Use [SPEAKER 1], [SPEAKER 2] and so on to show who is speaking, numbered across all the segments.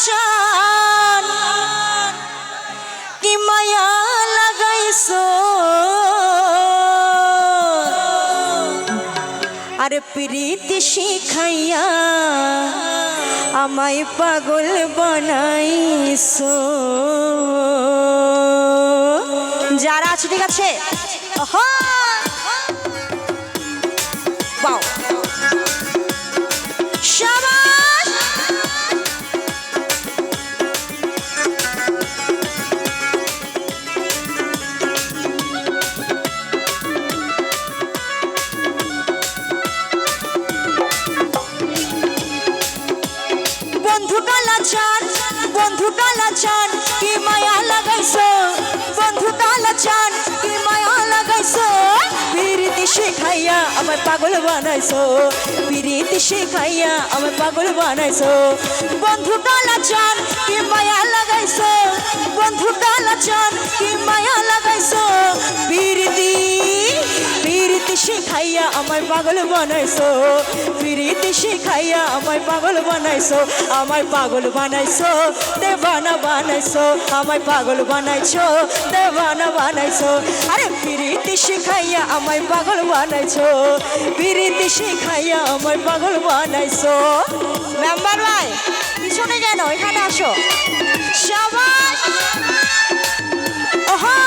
[SPEAKER 1] চান কি মায়া লাগাইছো আরে প্রীতি শিখাইয়া আমায় পাগল বানাইছো। যারা আছে ঠিক আছে বাও শাবাশ। বন্ধু কালা চান কি মায়া লাগাইছো বন্ধু কালা চান কি মায়া লাগাইছো প্রীতি শিখাইয়া আমায় পাগল বানাইছো প্রীতি শিখাইয়া আমায় পাগল বানাইছো। বন্ধু কালা চান কি মায়া লাগাইছো বন্ধু কালা চান কি মায়া লাগাইছো প্রীতি শিখাইয়া আমায় পাগল বানাইছো প্রীতি শিখাইয়া আমায় পাগল বানাইছো আমায় পাগল বানাইছো দেওয়ানা বানাইছো আমায় পাগল বানাইছো দেওয়ানা বানাইছো। আরে প্রীতি শিখাইয়া আমায় পাগল বানাইছো প্রীতি শিখাইয়া আমায় পাগল বানাইছো। মেম্বার ভাই পিছনে কেন এখানে আসো শাবাশ। ওহা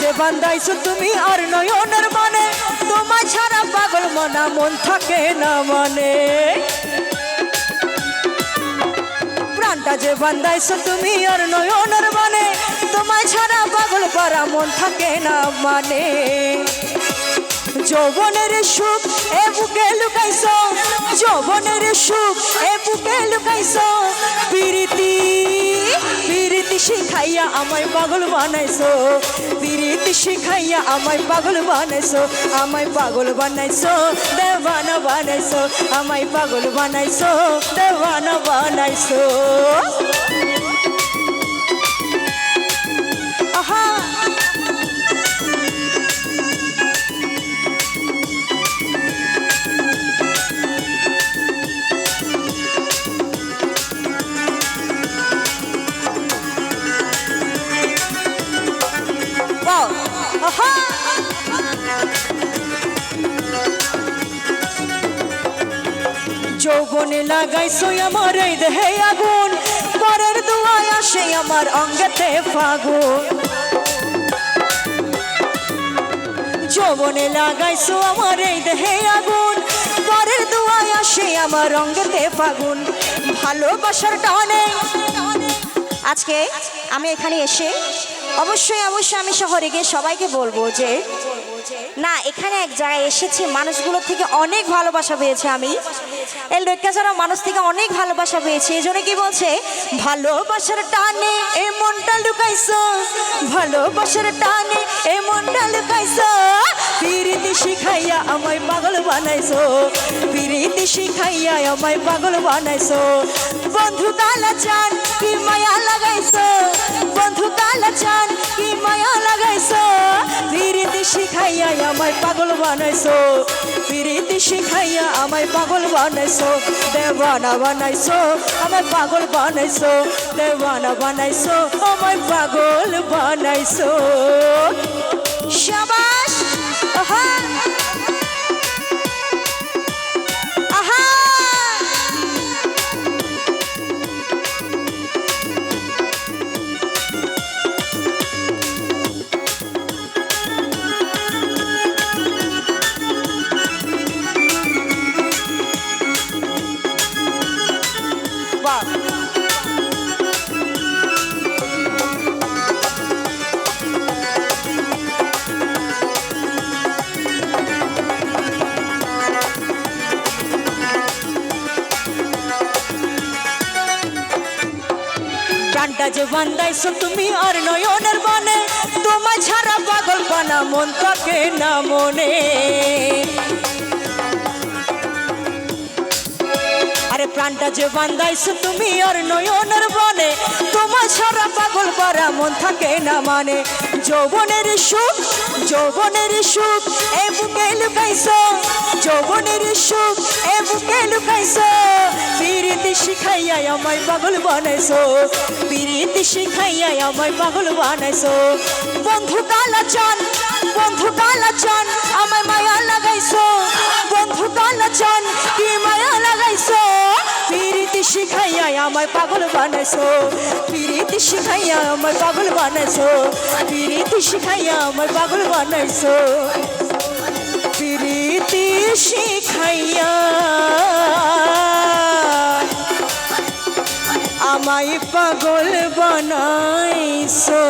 [SPEAKER 1] যে বান্ধাইছো তুমি আর নয়নের মানে তোমায় ছাড়া পাগল মনা মন থাকে না মানে প্রাণটা যে বান্ধাইছো তুমি আর নয়নের মানে তোমায় ছাড়া পাগল করা মন থাকে না মানে। যৌবনের সুখ এ বুকে লুকাইছো যৌবনের সুখ এ বুকে লুকাইছো প্রীতি শিখাইয়া আমায় পাগল বানাইছো প্রীতি শিখাইয়া আমায় পাগল বানাইছো আমায় পাগল বানাইছো দেওয়ানা বানাইছো আমায় পাগল বানাইছো দেওয়ানা বানাইছো। আহা যৌবনে লাগাইছো আমার এই দেহে আগুন পরের দুয়ায় আসে আমার অঙ্গেতে ফাগুন যৌবনে লাগাইছো আমার এই দেহে আগুন পরের দুয়ায় আসে আমার অঙ্গেতে ফাগুন। ভালোবাসার টানে আজকে আমি এখানে এসে অবশ্যই আমি শহরে গিয়ে সবাইকে বলবো যে না এখানে এক জায়গায় এসেছি মানুষগুলোর থেকে অনেক ভালোবাসা পেয়েছে আমি এই লোকটা যারা মানুষ থেকে অনেক ভালোবাসা পেয়েছে এই জন্য কি বলছে ভালোবাসার টানে এ মনটা লুকাইছো ভালোবাসার টানে এ মনটা লুকাইছো প্রীতি শিখাইয়া আমায় পাগল বানাইছো প্রীতি শিখাইয়া আমায় পাগল বানাইছো। বন্ধু কালা চান কি মায়া লাগাইছো বন্ধু কালা চান কি মায়া লাগাইছো প্রীতি শিখাইয়া আমায় পাগল বানাইছো প্রীতি শিখাইয়া আমায় পাগল বানাইছো দেওয়ানা বানাইছো আমায় পাগল বানাইছো দেওয়ানা বানাইছো আমায় পাগল বানাইছো। শাবাশ। আহা আহা প্রাণটা যে বান্ধাইছো তুমি আর নয়নের বানে তোমায় ছাড়া পাগল পানা মন থাকে না মনে গানটা যে বান্দাইছো তুমি আর নয়নের বনে, তোমার ছাড়া পাগল করা মন থাকে না মানে। যৌবনের সুখ, যৌবনের সুখ এ বুকে লুকাইছো, যৌবনের সুখ এ বুকে লুকাইছো। পিরিতি শিখাইয়া আমায় পাগল বানাইছো, পিরিতি শিখাইয়া আমায় পাগল বানাইছো। বন্ধু কালা চান, বন্ধু কালা চান আমায় মায়া লাগাইছো, বন্ধু কালা চান কি মায়া লাগাইছো। পিরিতি শিখাইয়া আমায় পাগল বানাইছো, পিরিতি শিখাইয়া আমায় পাগল বানাইছো, পিরিতি শিখাইয়া আমায় পাগল বানাইছো। পিরিতি শিখাইয়া আমায় পাগল বানাইছো।